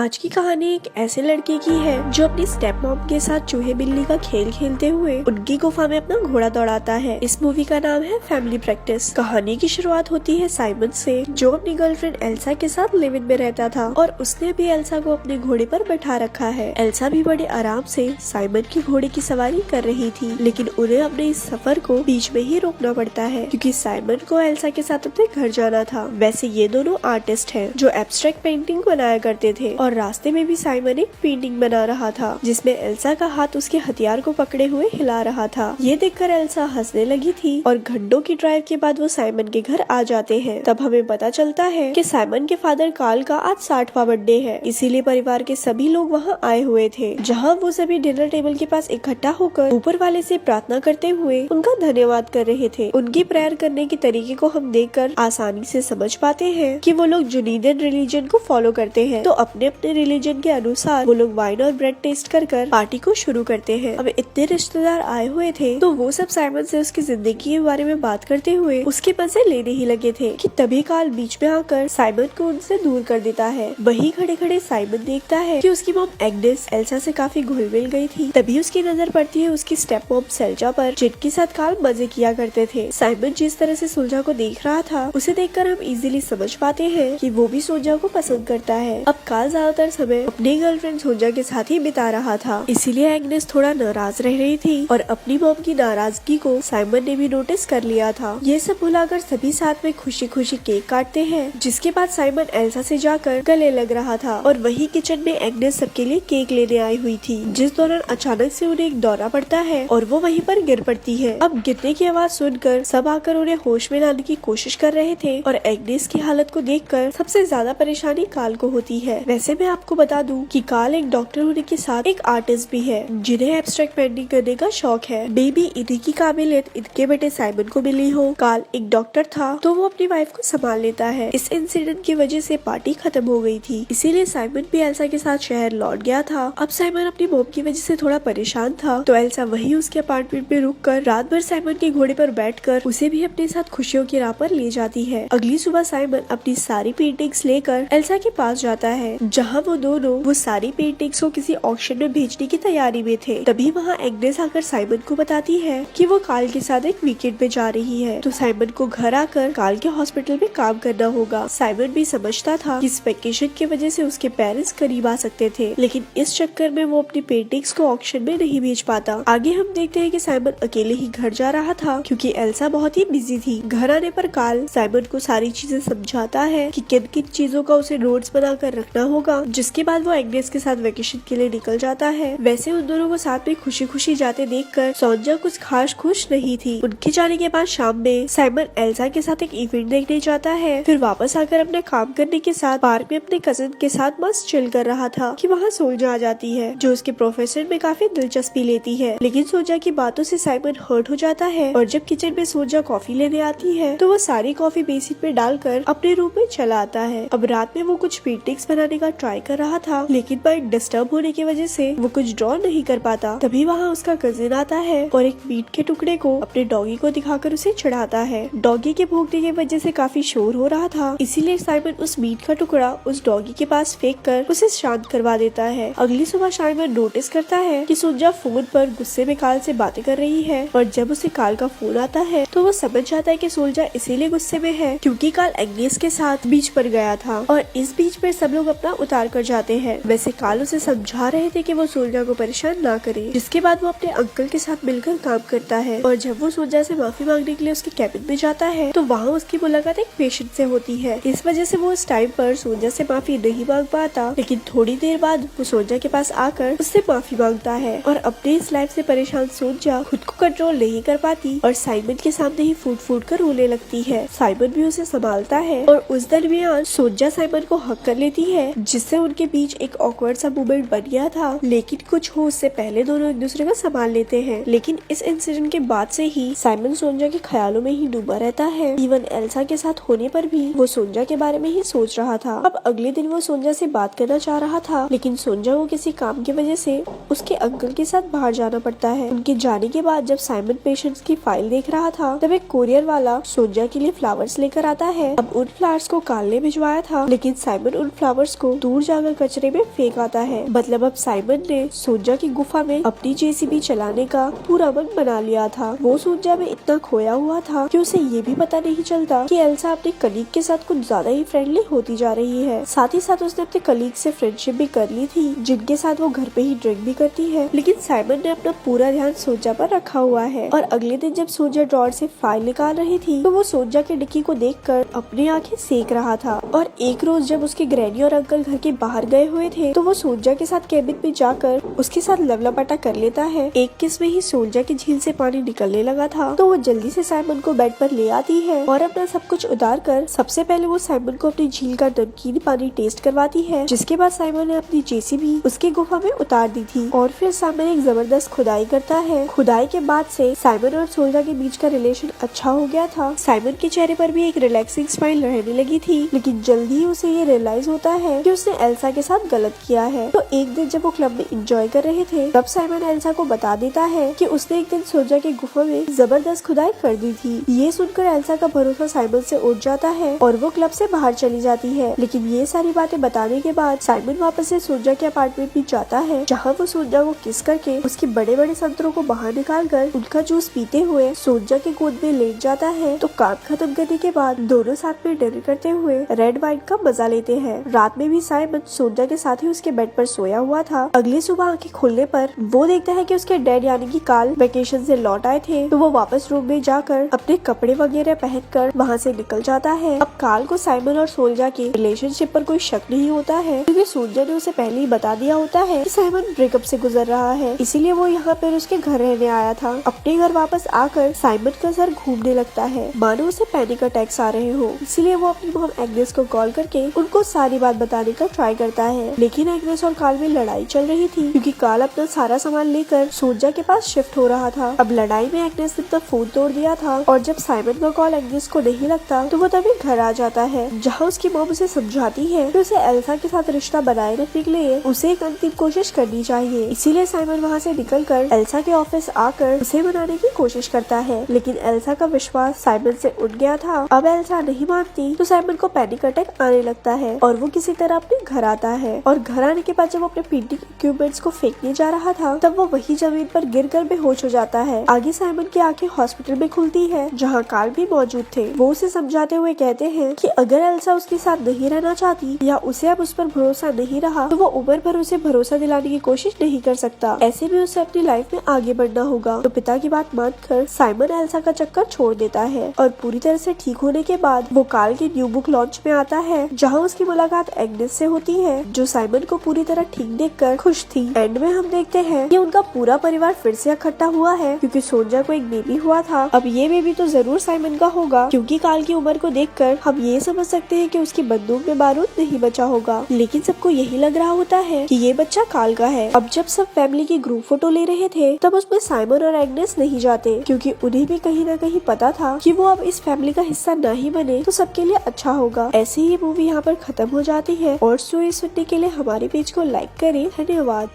आज की कहानी एक ऐसे लड़के की है जो अपनी स्टेप मॉम के साथ चूहे बिल्ली का खेल खेलते हुए उनकी गुफा में अपना घोड़ा दौड़ाता है। इस मूवी का नाम है फैमिली प्रैक्टिस। कहानी की शुरुआत होती है साइमन से, जो अपनी गर्लफ्रेंड एल्सा के साथ लिव इन में रहता था और उसने भी एल्सा को अपने घोड़े पर बैठा रखा है। एल्सा भी बड़े आराम से साइमन की घोड़े की सवारी कर रही थी, लेकिन उन्हें अपने इस सफर को बीच में ही रोकना पड़ता है क्योंकि साइमन को एल्सा के साथ अपने घर जाना था। वैसे ये दोनों आर्टिस्ट हैं जो एब्स्ट्रैक्ट पेंटिंग बनाया करते थे और रास्ते में भी साइमन एक पेंटिंग बना रहा था जिसमें एल्सा का हाथ उसके हथियार को पकड़े हुए हिला रहा था। ये देखकर एल्सा हंसने लगी थी और घंटों की ड्राइव के बाद वो साइमन के घर आ जाते हैं। तब हमें पता चलता है कि साइमन के फादर कार्ल का आज 60वां बर्थडे है, इसीलिए परिवार के सभी लोग वहाँ आए हुए थे, जहाँ वो सभी डिनर टेबल के पास इकट्ठा होकर ऊपर वाले से प्रार्थना करते हुए उनका धन्यवाद कर रहे थे। उनकी प्रेयर करने के तरीके को हम देखकर आसानी से समझ पाते हैं कि वो लोग जुनीदियन रिलीजन को फॉलो करते हैं, तो अपने अपने रिलीजन के अनुसार वो लोग वाइन और ब्रेड टेस्ट कर पार्टी को शुरू करते हैं। अब इतने रिश्तेदार आए हुए थे तो वो सब साइमन से उसकी जिंदगी के बारे में बात करते हुए उसके मजे लेने ही लगे थे कि तभी कार्ल बीच में आकर साइमन को उनसे दूर कर देता है। वही खड़े खड़े साइमन देखता है कि उसकी मॉम एग्नेस एल्सा से काफी घुल मिल गई थी। तभी उसकी नजर पड़ती है उसकी स्टेप मॉम सेल्जा पर, जिनके साथ कार्ल मजे किया करते थे। साइमन जिस तरह से सुलझा को देख रहा था उसे देखकर हम इजीली समझ पाते हैं कि वो भी सोल्जा को पसंद करता है। अब कार्ल ज्यादातर समय अपनी गर्लफ्रेंड सोल्जा के साथ ही बिता रहा था, इसीलिए एग्नेस थोड़ा नाराज रह रही थी और अपनी मॉम की नाराजगी को साइमन ने भी नोटिस कर लिया था। ये सब भुलाकर सभी साथ में खुशी खुशी केक काटते हैं, जिसके बाद साइमन एल्सा से जाकर गले लग रहा था और वही किचन में एग्नेस सबके लिए केक लेने आई हुई थी, जिस दौरान अचानक से उन्हें एक दौरा पड़ता है और वो वहीं पर गिर पड़ती है। अब गिरने की आवाज सुनकर सब आकर उन्हें होश में लाने की कोशिश कर रहे थे और एग्नेस की हालत को देखकर सबसे ज्यादा परेशानी कार्ल को होती है। वैसे मैं आपको बता दूं कि कार्ल एक डॉक्टर होने के साथ एक आर्टिस्ट भी है, जिन्हें एब्स्ट्रैक्ट पेंटिंग करने का शौक है। बेबी इन्हीं की काबिलियत इनके बेटे साइमन को मिली हो। कार्ल एक डॉक्टर था तो वो अपनी वाइफ को संभाल लेता है। इस इंसिडेंट की वजह से पार्टी खत्म हो गई थी, इसीलिए साइमन भी एल्सा के साथ शहर लौट गया था। अब साइमन अपनी मॉम की वजह से थोड़ा परेशान था, तो एल्सा वही उसके अपार्टमेंट में रुककर रात भर साइमन के घोड़े पर बैठकर उसे भी अपने साथ खुशियों की राह पर ले जाती है। अगली सुबह साइमन अपनी सारी पेंटिंग्स लेकर एल्सा के पास जाता है, जहाँ वो दोनों वो सारी पेंटिंग्स को किसी ऑक्शन में बेचने की तैयारी में थे। तभी वहाँ एग्नेस आकर साइमन को बताती है कि वो कार्ल के साथ एक वीकेंड पे जा रही है, तो साइमन को घर आकर कार्ल के हॉस्पिटल में काम करना होगा। साइमन भी समझता था कि इस वेकेशन की वजह से उसके पेरेंट्स करीब आ सकते थे, लेकिन इस चक्कर में वो अपनी पेंटिंग्स को ऑक्शन में नहीं बेच पाता। आगे हम देखते हैं कि साइमन अकेले ही घर जा रहा था क्योंकि एल्सा बहुत ही बिजी थी। घर आने पर कार्ल साइमन को सारी चीजें समझाता है कि किन किन चीजों का उसे नोट्स बनाकर रखना होगा, जिसके बाद वो एग्नेस के साथ वेकेशन के लिए निकल जाता है। वैसे उन दोनों को साथ में खुशी खुशी जाते देखकर सोल्जा कुछ खास खुश नहीं थी। उनके जाने के बाद शाम में साइमन एल्सा के साथ एक इवेंट देखने जाता है, फिर वापस आकर अपने काम करने के साथ पार्क में अपने कजिन के साथ मस्त चिल कर रहा था कि वहाँ सोल्जा आ जाती है, जो उसके प्रोफेसर में काफी दिलचस्पी लेती है। लेकिन सोल्जा की बातों से साइमन हर्ट हो जाता है और जब किचन में सोल्जा कॉफी लेने आती है तो वो सारी कॉफी बेसिन में डालकर अपने रूम में चला आता है। अब रात में वो कुछ पेंटिंग्स बनाने का ट्राई कर रहा था, लेकिन माइंड डिस्टर्ब होने की वजह से वो कुछ ड्रॉ नहीं कर पाता। तभी वहाँ उसका कजिन आता है और एक मीट के टुकड़े को अपने डॉगी को दिखाकर उसे चढ़ाता है। डॉगी के भौंकने की वजह से काफी शोर हो रहा था, इसीलिए साइमन उस मीट का टुकड़ा उस डॉगी के पास फेंक कर उसे शांत करवा देता है। अगली सुबह साइमन नोटिस करता है कि सोल्जा फोन पर गुस्से में कार्ल से बातें कर रही है और जब उसे कार्ल का फोन आता है तो वो समझ जाता है कि सोल्जा इसीलिए गुस्से में है क्योंकि कार्ल एग्नेस के साथ बीच पर गया था और इस बीच पर सब लोग अपना उतार कर जाते हैं। वैसे कार्ल उसे समझा रहे थे कि वो सोल्जा को परेशान ना करे, जिसके बाद वो अपने अंकल के साथ मिलकर काम करता है और जब वो सोल्जा से माफी मांगने के लिए उसके कैबिन में जाता है तो वहाँ उसकी मुलाकात एक पेशेंट से होती है। इस वजह से वो उस टाइम पर सोल्जा से माफी नहीं मांग पाता, लेकिन थोड़ी देर बाद वो सोल्जा के पास आकर उससे माफी मांगता है और अपने इस लाइफ से परेशान सोल्जा खुद को कंट्रोल नहीं कर पाती और साइमन के सामने ही फूट फूट कर रोने लगती है। साइमन भी उसे संभालता है और उस दरमियान सोल्जा साइमन को हक कर लेती है, जिससे उनके बीच एक ऑकवर्ड सा मूवमेंट बन गया था, लेकिन कुछ हो उससे पहले दोनों एक दूसरे को संभाल लेते हैं। लेकिन इस इंसिडेंट के बाद से ही साइमन सोल्जा के ख्यालों में ही डूबा रहता है। इवन एल्सा के साथ होने पर भी वो सोल्जा के बारे में ही सोच रहा था। अब अगले दिन वो सोल्जा से बात करना चाह रहा था, लेकिन सोल्जा को किसी काम की वजह से उसके अंकल के साथ बाहर जाना पड़ता है। उनके जाने के बाद जब साइमन पेशेंट्स की फाइल देख रहा था तब एक कोरियर वाला सोल्जा के लिए फ्लावर्स लेकर आता है। अब उन फ्लावर्स को कार्ल ने भिजवाया था, लेकिन साइमन उन फ्लावर्स को दूर जाकर कचरे में फेंक आता है। मतलब अब साइमन ने सोजा की गुफा में अपनी जेसीबी चलाने का पूरा मन बना लिया था। वो सोजा में इतना खोया हुआ था कि उसे ये भी पता नहीं चलता कि एल्सा अपने कलीग के साथ कुछ ज्यादा ही फ्रेंडली होती जा रही है। साथ ही साथ उसने अपने कलीग से फ्रेंडशिप भी कर ली थी, जिनके साथ वो घर पे ही ड्रिंक भी करती है। लेकिन साइमन ने अपना पूरा ध्यान सोजा पर रखा हुआ है। और अगले दिन जब सोजा ड्रॉर से फाइल निकाल रही थी तो वो सोजा के डिक्की को देखकर अपनी आंखें सेक रहा था। और एक रोज जब उसके ग्रैनी और अंकल घर के बाहर गए हुए थे तो वो सोजा के साथ केबिन में जाकर उसके साथ लवलपाटा कर लेता है। एक किस में ही सोजा की झील से पानी निकलने लगा था तो वो जल्दी से साइमन को बेड पर ले आती है और अपना सब कुछ उतार कर सबसे पहले वो साइमन को अपनी झील का नमकीन पानी टेस्ट करवाती है। जिसके बाद साइमन ने अपनी जेसीबी उसकी गुफा में उतार दी थी और फिर साइमन एक जबरदस्त खुदाई करता है। खुदाई के बाद से साइमन और सोजा के बीच का रिलेशन अच्छा हो गया था। साइमन के चेहरे पर भी एक रिलैक्सिंग स्माइल रहने लगी थी, लेकिन जल्दी ही उसे ये रियलाइज होता है कि उसने एल्सा के साथ गलत किया है। तो एक दिन जब वो क्लब में एंजॉय कर रहे थे तब साइमन एल्सा को बता देता है कि उसने एक दिन सोजा की गुफा में जबरदस्त खुदाई कर दी थी। ये सुनकर एल्सा का भरोसा साइमन से उठ जाता है और वो क्लब से बाहर चली जाती है। लेकिन ये सारी बातें बताने के बाद साइमन वापस से सोजा के अपार्टमेंट में जाता है, जहाँ वो सोजा को किस करके उसके बड़े बड़े संतरों को बाहर निकाल कर उनका जूस पीते हुए सोजा के गोद में लेट जाता है। तो काम खत्म करने के बाद दोनों साथ में डिनर करते हुए रेड वाइन का मजा लेते हैं। रात में भी साइमन सोजा के साथ ही उसके बेड पर सोया हुआ था। अगली सुबह आंखें खुलने पर वो देखता है कि उसके डैड यानी कि कार्ल वेकेशन से लौट आए थे। तो वो वापस रूम में जाकर अपने कपड़े वगैरह पहनकर वहाँ से निकल जाता है। अब कार्ल को साइमन और सोजा के रिलेशनशिप पर कोई शक नहीं होता है, क्योंकि सोजा ने उसे पहले ही बता दिया होता है कि साइमन ब्रेकअप से गुजर रहा है, इसीलिए वो यहाँ पर उसके घर रहने आया था। अपने घर वापस आकर साइमन का सर घूमने लगता है, मानो उसे पैनिक अटैक्स आ रहे हो। इसीलिए वो अपनी मॉम एग्नेस को कॉल करके उनको सारी बात बताने का ट्राई करता है। लेकिन एग्नेस और कार्ल में लड़ाई चल रही थी, क्योंकि कार्ल अपना सारा सामान लेकर सोजा के पास शिफ्ट हो रहा था। अब लड़ाई में एग्नेस ने अपना फोन तोड़ दिया था और जब साइमन का कॉल एग्नेस को नहीं लगता तो वो तभी घर आ जाता है, जहाँ उसकी मॉम उसे समझाती है कि उसे एल्सा के साथ रिश्ता बनाए रखने के लिए उसे एक अंतिम कोशिश करनी चाहिए। इसीलिए साइमन वहाँ से निकलकर एल्सा के ऑफिस आकर उसे मनाने की कोशिश करता है, लेकिन एल्सा का विश्वास साइमन से उठ गया था। अब एल्सा नहीं मानती तो साइमन को पैनिक अटैक आने लगता है और वो किसी तरह अपने घर आता है। और घर आने के बाद जब वो अपने पेंटिंग इक्विपमेंट्स को फेंकने जा रहा था तब वो वही जमीन पर गिरकर बेहोश हो जाता है। आगे साइमन की आंखें हॉस्पिटल में खुलती है, जहाँ कार्ल भी मौजूद थे। वो उसे समझाते हुए कहते हैं कि अगर एल्सा उसके साथ नहीं रहना चाहती या उसे अब उस पर भरोसा नहीं रहा तो वो उम्र भर उसे भरोसा दिलाने की कोशिश नहीं कर सकता। ऐसे में उसे अपनी लाइफ में आगे बढ़ना होगा। तो पिता की बात मानकर साइमन एल्सा का चक्कर छोड़ देता है और पूरी तरह से ठीक होने के बाद वो कार्ल की न्यू बुक लॉन्च में आता है, जहाँ उसकी मुलाकात एग्नेस से होती है, जो साइमन को पूरी तरह ठीक देखकर खुश थी। एंड में हम देखते हैं कि उनका पूरा परिवार फिर से इकट्ठा हुआ है, क्योंकि सोजा को एक बेबी हुआ था। अब ये बेबी तो जरूर साइमन का होगा, क्योंकि कार्ल की उम्र को देखकर हम ये समझ सकते हैं कि उसकी बंदूक में बारूद नहीं बचा होगा। लेकिन सबको यही लग रहा होता है कि ये बच्चा कार्ल का है। अब जब सब फैमिली की ग्रुप फोटो ले रहे थे तब उसमें साइमन और एग्नेस नहीं जाते, क्योंकि उन्हें भी कहीं न कहीं पता था कि वो अब इस फैमिली का हिस्सा नहीं बने तो सबके लिए अच्छा होगा। ऐसे ही मूवी यहाँ पर खत्म हो जाती है। और स्टोरी सुनने के लिए हमारे पेज को लाइक करें। धन्यवाद।